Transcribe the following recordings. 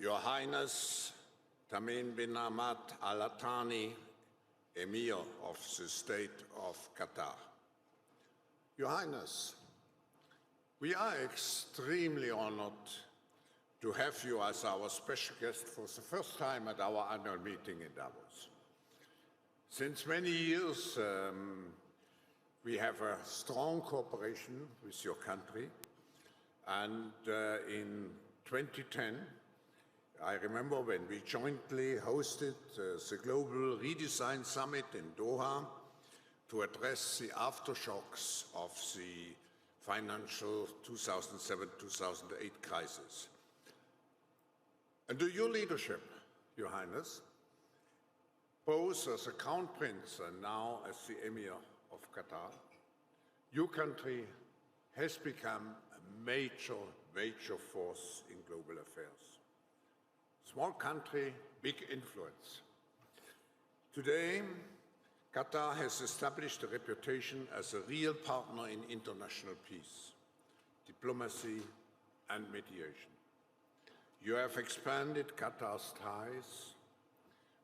Your Highness Tamim Bin Hamad Al Thani, Amir of the State of Qatar. Your Highness, we are extremely honored to have you as our special guest for the first time at our annual meeting in Davos. Since many years, we have a strong cooperation with your country, and in 2010, I remember when we jointly hosted the Global Redesign Summit in Doha to address the aftershocks of the financial 2007-2008 crisis. Under your leadership, Your Highness, both as a Crown Prince and now as the Emir of Qatar, your country has become a major force in global affairs. Small country, big influence. Today, Qatar has established a reputation as a real partner in international peace, diplomacy, and mediation. You have expanded Qatar's ties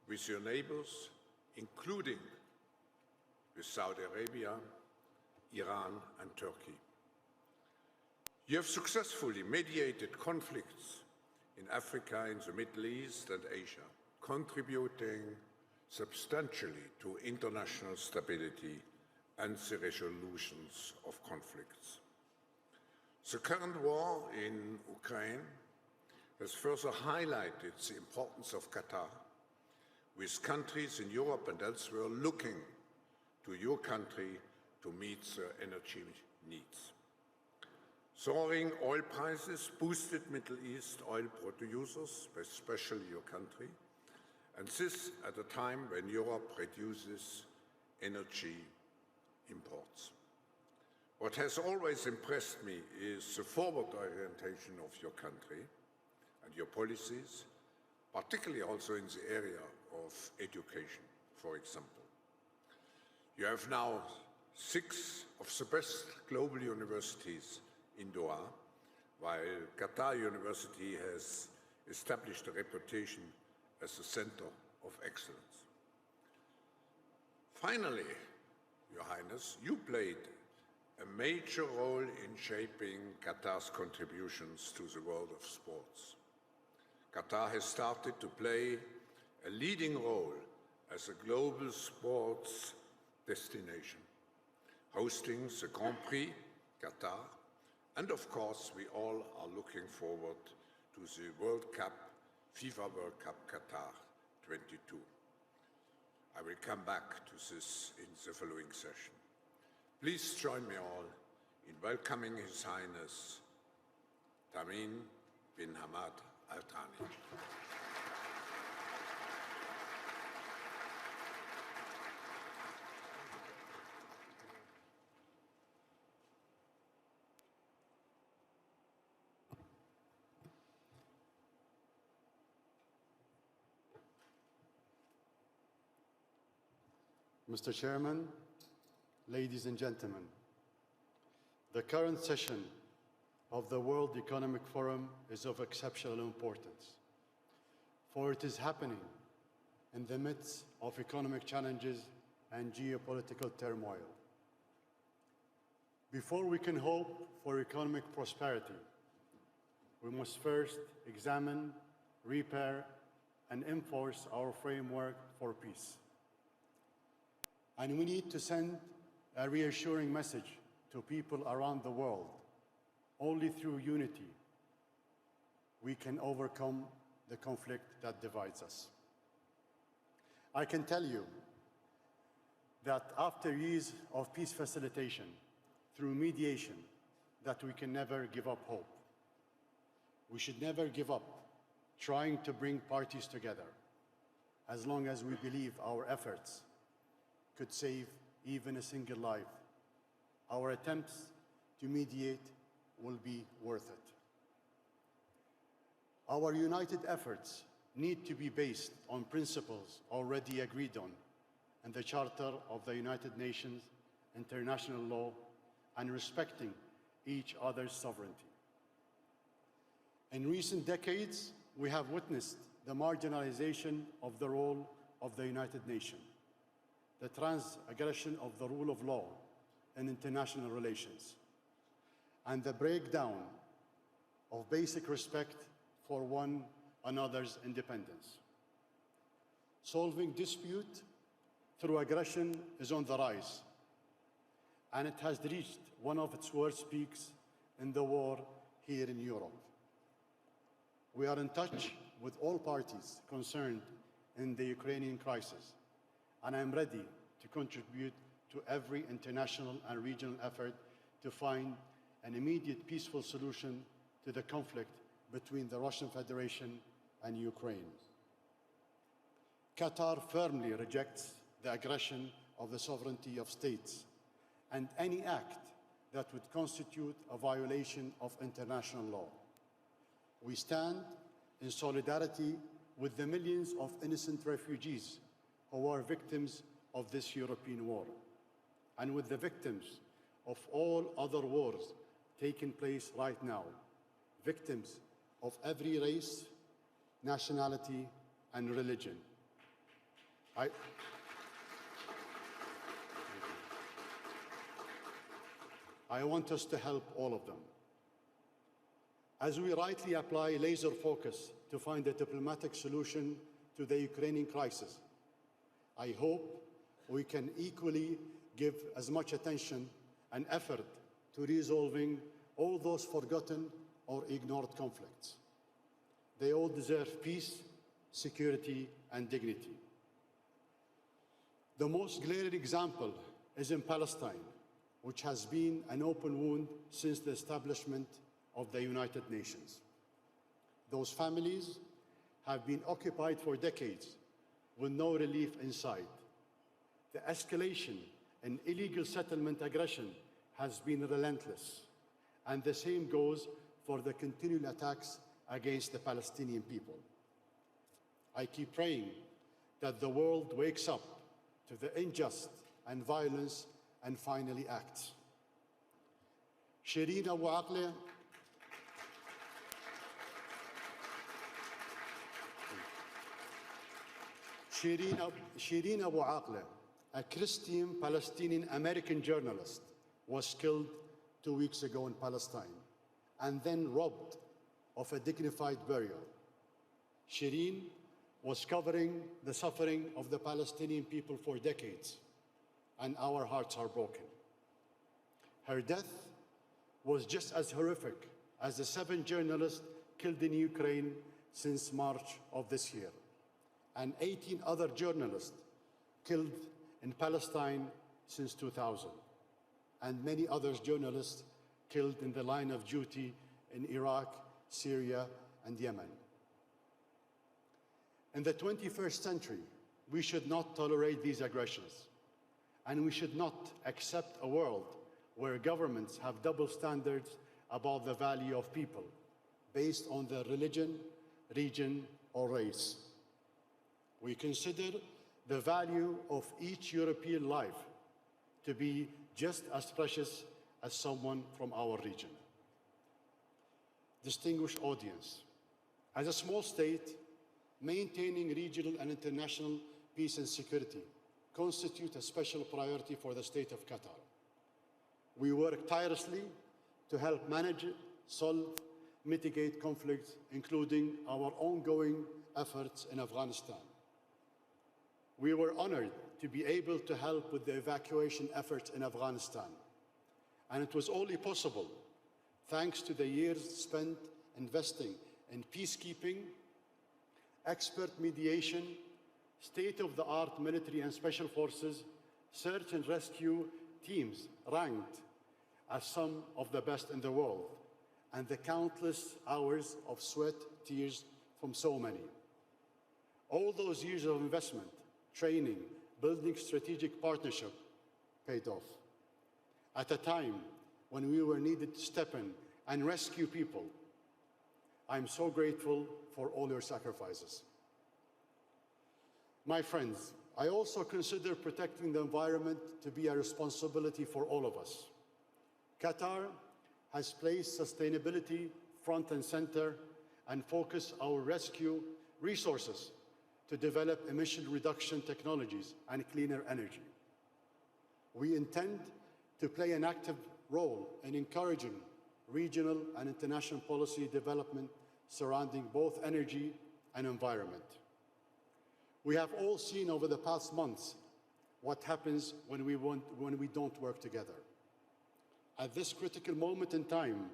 with your neighbors, including with Saudi Arabia, Iran, and Turkey. You have successfully mediated conflicts in Africa, in the Middle East, and Asia, contributing substantially to international stability and the resolutions of conflicts. The current war in Ukraine has further highlighted the importance of Qatar, with countries in Europe and elsewhere looking to your country to meet their energy needs. Soaring oil prices boosted Middle East oil producers, especially your country, and this at a time when Europe reduces energy imports. What has always impressed me is the forward orientation of your country and your policies, particularly also in the area of education, for example. You have now 6 of the best global universities in Doha, while Qatar University has established a reputation as a center of excellence. Finally, Your Highness, you played a major role in shaping Qatar's contributions to the world of sports. Qatar has started to play a leading role as a global sports destination, hosting the Grand Prix Qatar, and of course, we all are looking forward to the World Cup, FIFA World Cup Qatar 22. I will come back to this in the following session. Please join me all in welcoming His Highness Tamim Bin Hamad Al Thani. Mr. Chairman, ladies and gentlemen, the current session of the World Economic Forum is of exceptional importance, for it is happening in the midst of economic challenges and geopolitical turmoil. Before we can hope for economic prosperity, we must first examine, repair, and enforce our framework for peace. And we need to send a reassuring message to people around the world. Only through unity we can overcome the conflict that divides us. I can tell you that after years of peace facilitation through mediation, that we can never give up hope. We should never give up trying to bring parties together, as long as we believe our efforts could save even a single life. Our attempts to mediate will be worth it. Our united efforts need to be based on principles already agreed on in the Charter of the United Nations, international law, and respecting each other's sovereignty. In recent decades, we have witnessed the marginalization of the role of the United Nations, the transgression of the rule of law in international relations, and the breakdown of basic respect for one another's independence. Solving dispute through aggression is on the rise, and it has reached one of its worst peaks in the war here in Europe. We are in touch with all parties concerned in the Ukrainian crisis, and I am ready to contribute to every international and regional effort to find an immediate peaceful solution to the conflict between the Russian Federation and Ukraine. Qatar firmly rejects the aggression of the sovereignty of states and any act that would constitute a violation of international law. We stand in solidarity with the millions of innocent refugees who are victims of this European war, and with the victims of all other wars taking place right now, victims of every race, nationality, and religion. I want us to help all of them. As we rightly apply laser focus to find a diplomatic solution to the Ukrainian crisis, I hope we can equally give as much attention and effort to resolving all those forgotten or ignored conflicts. They all deserve peace, security, and dignity. The most glaring example is in Palestine, which has been an open wound since the establishment of the United Nations. Those families have been occupied for decades with no relief in sight. The escalation in illegal settlement aggression has been relentless, and the same goes for the continual attacks against the Palestinian people. I keep praying that the world wakes up to the injustice and violence and finally acts. Shireen Abu Akleh, Shireen Abu Akleh, a Christian Palestinian American journalist, was killed 2 weeks ago in Palestine and then robbed of a dignified burial. Shireen was covering the suffering of the Palestinian people for decades, and our hearts are broken. Her death was just as horrific as the 7 journalists killed in Ukraine since March of this year, and 18 other journalists killed in Palestine since 2000, and many other journalists killed in the line of duty in Iraq, Syria, and Yemen. In the 21st century, we should not tolerate these aggressions, and we should not accept a world where governments have double standards about the value of people based on their religion, region, or race. We consider the value of each European life to be just as precious as someone from our region. Distinguished audience, as a small state, maintaining regional and international peace and security constitute a special priority for the state of Qatar. We work tirelessly to help manage, solve, mitigate conflicts, including our ongoing efforts in Afghanistan. We were honored to be able to help with the evacuation efforts in Afghanistan, and it was only possible thanks to the years spent investing in peacekeeping, expert mediation, state-of-the-art military and special forces, search and rescue teams ranked as some of the best in the world, and the countless hours of sweat, tears from so many. All those years of investment, training, building strategic partnership paid off. At a time when we were needed to step in and rescue people, I'm so grateful for all your sacrifices. My friends, I also consider protecting the environment to be a responsibility for all of us. Qatar has placed sustainability front and center and focus our rescue resources to develop emission reduction technologies and cleaner energy. We intend to play an active role in encouraging regional and international policy development surrounding both energy and environment. We have all seen over the past months what happens when we don't work together. At this critical moment in time,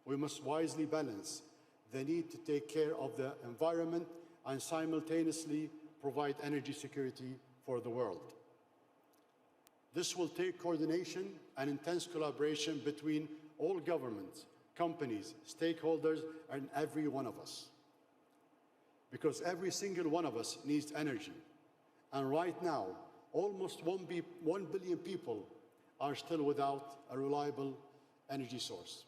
we must wisely balance the need to take care of the environment and simultaneously provide energy security for the world. This will take coordination and intense collaboration between all governments, companies, stakeholders, and every one of us. Because every single one of us needs energy. And right now, almost 1 billion people are still without a reliable energy source.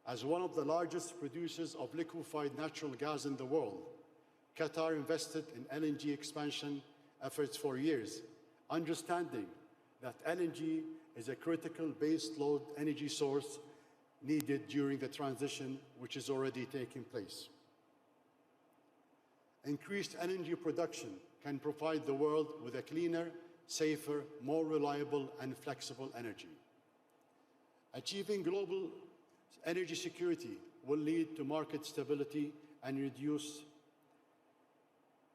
As one of the largest producers of liquefied natural gas in the world, Qatar invested in LNG expansion efforts for years, understanding that LNG is a critical base-load energy source needed during the transition which is already taking place. Increased energy production can provide the world with a cleaner, safer, more reliable and flexible energy. Achieving global energy security will lead to market stability and reduce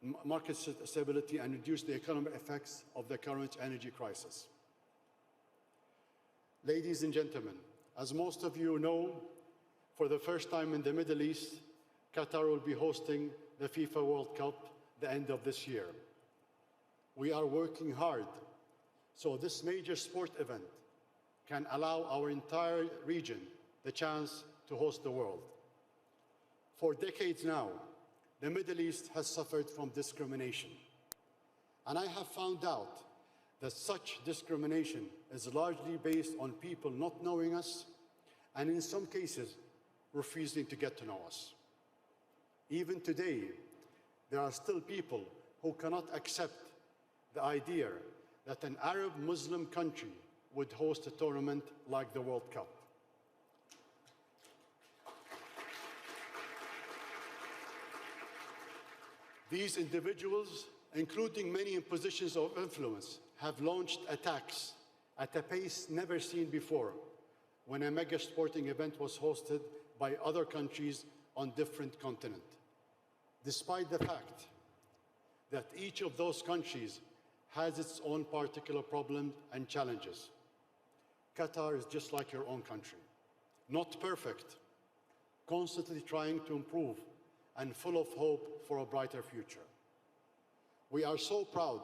the economic effects of the current energy crisis. Ladies and gentlemen, as most of you know, for the first time in the Middle East, Qatar will be hosting the FIFA World Cup the end of this year. We are working hard so this major sport event can allow our entire region the chance to host the world. For decades now, the Middle East has suffered from discrimination. And I have found out that such discrimination is largely based on people not knowing us and in some cases refusing to get to know us. Even today, there are still people who cannot accept the idea that an Arab Muslim country would host a tournament like the World Cup. These individuals, including many in positions of influence, have launched attacks at a pace never seen before when a mega sporting event was hosted by other countries on different continents, despite the fact that each of those countries has its own particular problems and challenges. Qatar is just like your own country, not perfect, constantly trying to improve and full of hope for a brighter future. We are so proud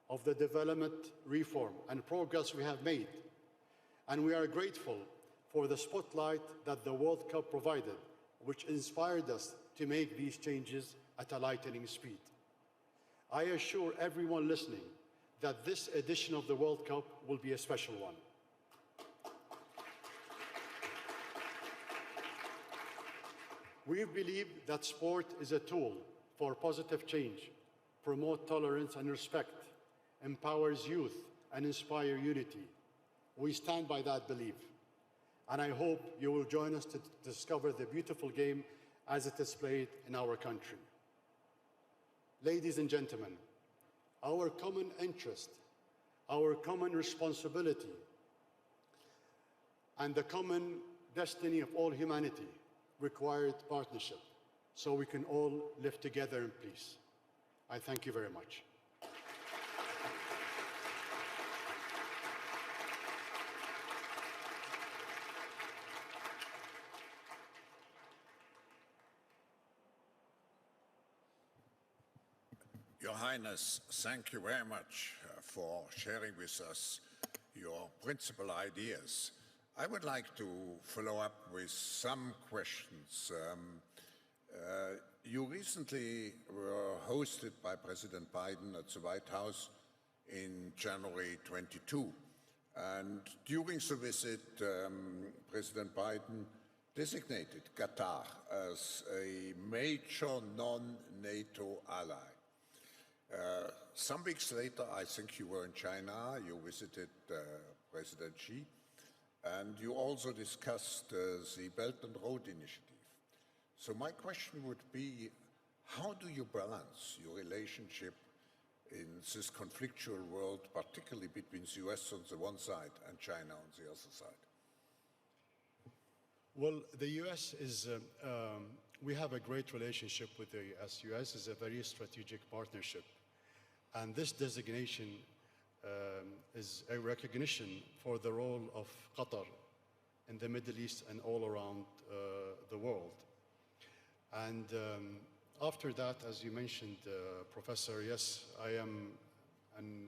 of the development, reform, and progress we have made, and we are grateful for the spotlight that the World Cup provided, which inspired us to make these changes at a lightning speed. I assure everyone listening that this edition of the World Cup will be a special one. We believe that sport is a tool for positive change, promote tolerance and respect, empowers youth, and inspire unity. We stand by that belief, and I hope you will join us to discover the beautiful game as it is played in our country. Ladies and gentlemen, our common interest, our common responsibility, and the common destiny of all humanity required partnership, so we can all live together in peace. I thank you very much. Your Highness, thank you very much for sharing with us your principal ideas. I would like to follow up with some questions. You recently were hosted by President Biden at the White House in January 22. And during the visit, President Biden designated Qatar as a major non-NATO ally. Some weeks later, I think you were in China, you visited President Xi, and you also discussed the Belt and Road Initiative. So my question would be, how do you balance your relationship in this conflictual world, particularly between the US on the one side and China on the other side? Well, the US is, we have a great relationship with the US. US is a very strategic partnership. And this designation is a recognition for the role of Qatar in the Middle East and all around the world. And after that, as you mentioned, Professor, yes, I am an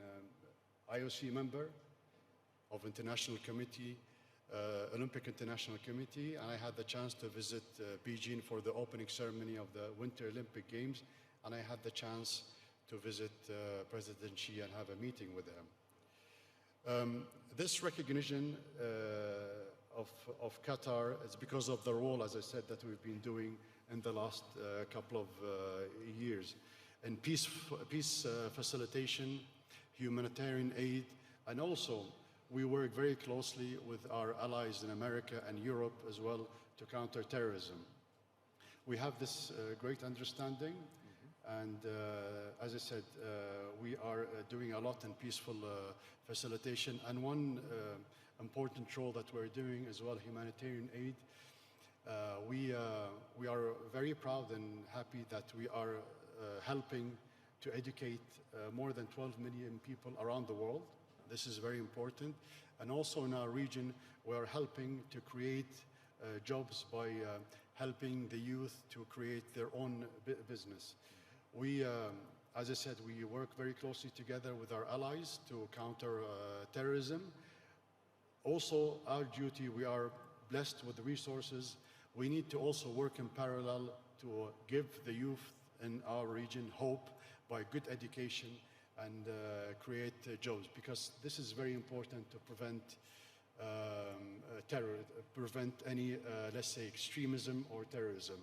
IOC member of International Committee, Olympic International Committee, and I had the chance to visit Beijing for the opening ceremony of the Winter Olympic Games, and I had the chance to visit President Xi and have a meeting with him. This recognition of Qatar is because of the role, as I said, that we've been doing in the last couple of years in peace facilitation, humanitarian aid, and also we work very closely with our allies in America and Europe as well to counter terrorism. We have this great understanding, and as I said, we are doing a lot in peaceful facilitation, and one important role that we're doing as well, humanitarian aid. We are very proud and happy that we are helping to educate more than 12 million people around the world. This is very important. And also in our region, we are helping to create jobs by helping the youth to create their own business. We, as I said, we work very closely together with our allies to counter terrorism. Also, our duty, we are blessed with the resources. We need to also work in parallel to give the youth in our region hope by good education and create jobs, because this is very important to prevent terror, prevent any, let's say, extremism or terrorism.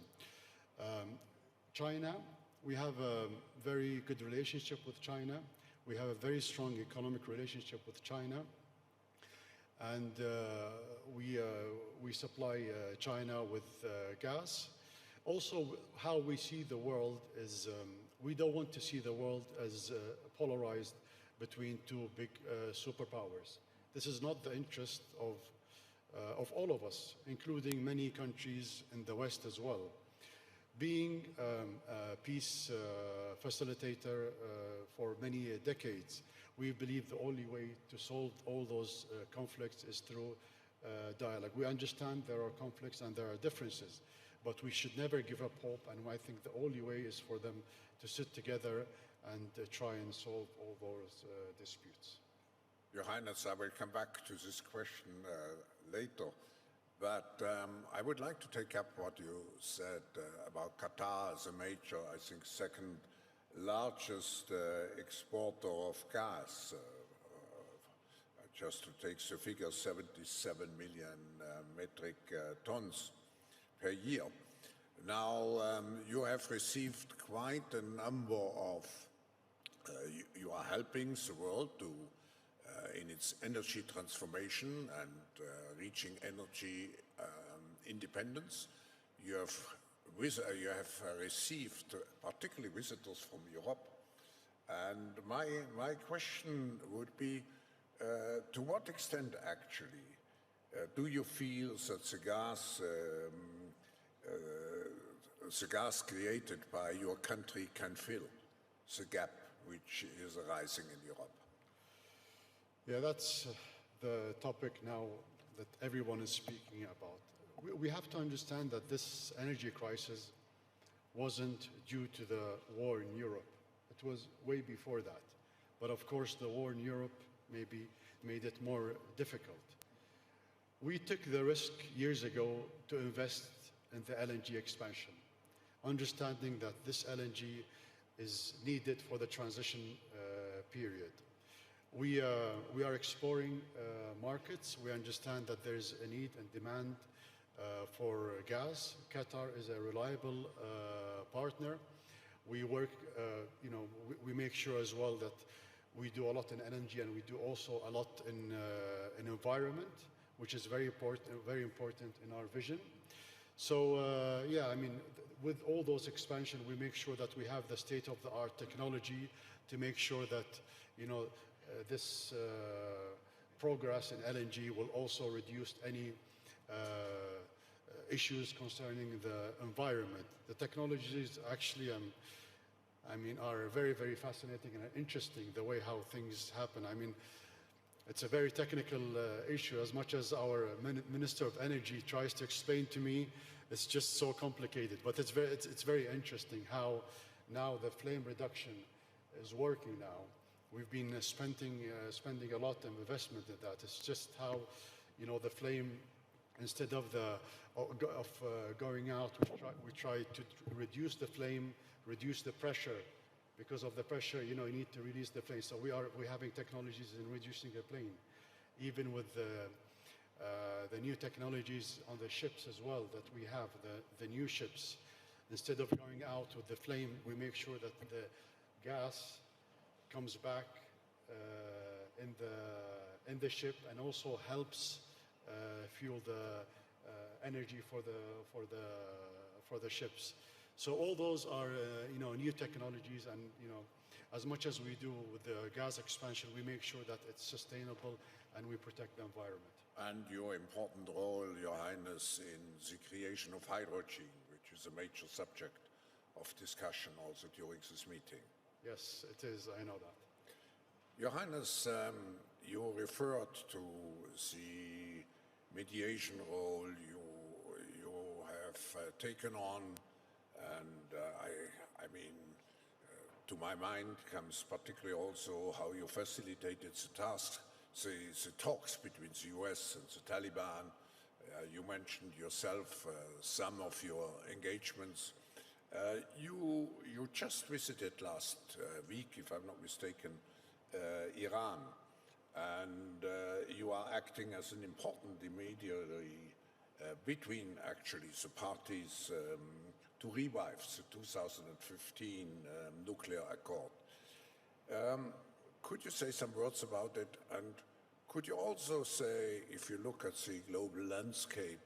China, we have a very good relationship with China. We have a very strong economic relationship with China. And we supply China with gas. Also, how we see the world is we don't want to see the world as polarized between two big superpowers. This is not the interest of all of us, including many countries in the West as well. Being a peace facilitator for many decades, we believe the only way to solve all those conflicts is through dialogue. We understand there are conflicts and there are differences, but we should never give up hope, and I think the only way is for them to sit together and try and solve all those disputes. Your Highness, I will come back to this question later, but I would like to take up what you said about Qatar as a major, I think, second largest exporter of gas. Just to take the figure, 77 million metric tons per year. Now, you have received quite a number of, you are helping the world to, in its energy transformation and reaching energy independence. You have received particularly visitors from Europe. And my question would be, to what extent actually do you feel that the gas created by your country can fill the gap which is arising in Europe? Yeah, that's the topic now that everyone is speaking about. We have to understand that this energy crisis wasn't due to the war in Europe. It was way before that. But of course, the war in Europe maybe made it more difficult. We took the risk years ago to invest in the LNG expansion, understanding that this LNG is needed for the transition period. We are exploring markets. We understand that there is a need and demand for gas. Qatar is a reliable partner. We work, we make sure as well that we do a lot in LNG, and we do also a lot in environment, which is very important in our vision. So, yeah, I mean, with all those expansion, we make sure that we have the state-of-the-art technology to make sure that, this progress in LNG will also reduce any issues concerning the environment. The technologies actually, are very, very fascinating and interesting, the way how things happen. I mean, it's a very technical issue. As much as our Minister of Energy tries to explain to me, it's just so complicated. But it's very interesting how now the flame reduction is working now. We've been spending a lot of investment in that. It's just how, the flame, instead of going out, we try to reduce the flame, reduce the pressure. Because of the pressure, you need to release the flame. So we're having technologies in reducing the flame, even with the new technologies on the ships as well that we have, the new ships. Instead of going out with the flame, we make sure that the gas comes back in the ship and also helps fuel the energy for the ships. So all those are new technologies, and as much as we do with the gas expansion, we make sure that it's sustainable and we protect the environment. And your important role, Your Highness, in the creation of hydrogen, which is a major subject of discussion also during this meeting. Yes, it is. I know that. Your Highness, you referred to the mediation role you have taken on, and to my mind comes particularly also how you facilitated the talks between the US and the Taliban. You mentioned yourself some of your engagements. You just visited last week, if I'm not mistaken, Iran, and you are acting as an important intermediary between actually the parties to revive the 2015 nuclear accord. Could you say some words about it? And could you also say, if you look at the global landscape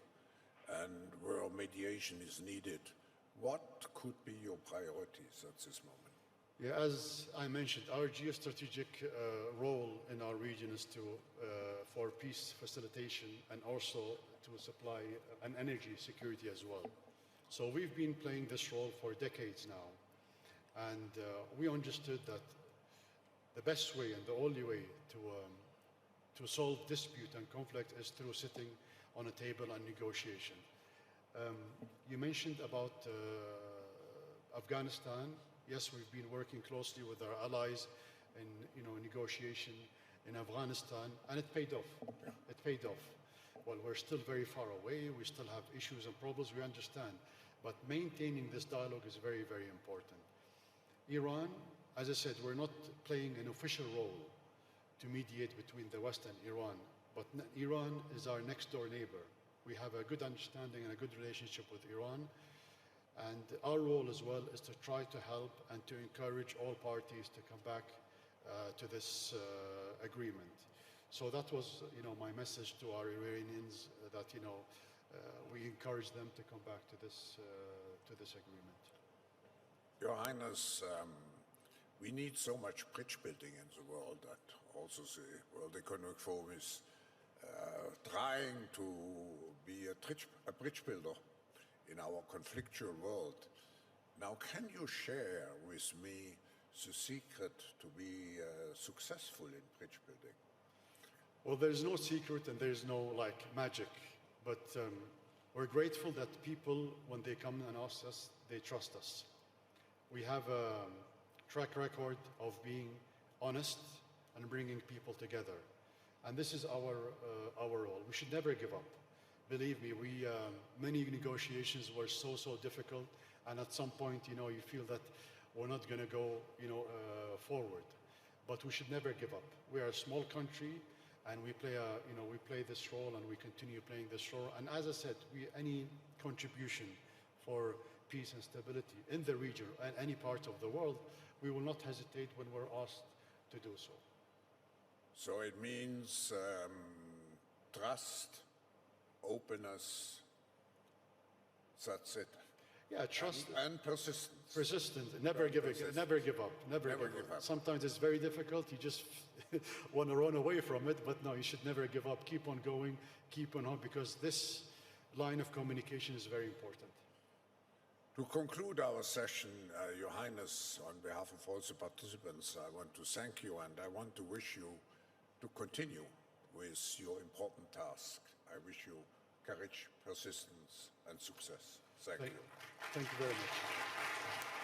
and where mediation is needed, what could be your priorities at this moment? Yeah, as I mentioned, our geostrategic role in our region is for peace facilitation and also to supply an energy security as well. So we've been playing this role for decades now, and we understood that the best way and the only way to solve dispute and conflict is through sitting on a table and negotiation. You mentioned about Afghanistan. Yes, we've been working closely with our allies in negotiation in Afghanistan, and it paid off. It paid off. Well, we're still very far away. We still have issues and problems, we understand. But maintaining this dialogue is very, very important. Iran, as I said, we're not playing an official role to mediate between the West and Iran, but Iran is our next door neighbor. We have a good understanding and a good relationship with Iran. And our role as well is to try to help and to encourage all parties to come back to this agreement. So that was, my message to our Iranians, that, we encourage them to come back to this agreement. Your Highness, we need so much bridge building in the world that also the World Economic Forum is trying to be a bridge builder in our conflictual world. Now, can you share with me the secret to be successful in bridge building? Well, there's no secret and there's no magic, but we're grateful that people, when they come and ask us, they trust us. We have a track record of being honest and bringing people together, and this is our role. We should never give up. Believe me, many negotiations were so difficult, and at some point, you feel that we're not going to go, forward. But we should never give up. We are a small country, and we play this role, and we continue playing this role. And as I said, any contribution for peace and stability in the region and any part of the world, we will not hesitate when we're asked to do so. So it means trust, openness, That's it. Yeah, trust. And persistence. Persistent, never give up, never give up. Sometimes it's very difficult, you just want to run away from it, but no, you should never give up. Keep on going, keep on because this line of communication is very important. To conclude our session, Your Highness, on behalf of all the participants, I want to thank you and I want to wish you to continue with your important task. I wish you courage, persistence, and success. Thank you. Thank you very much.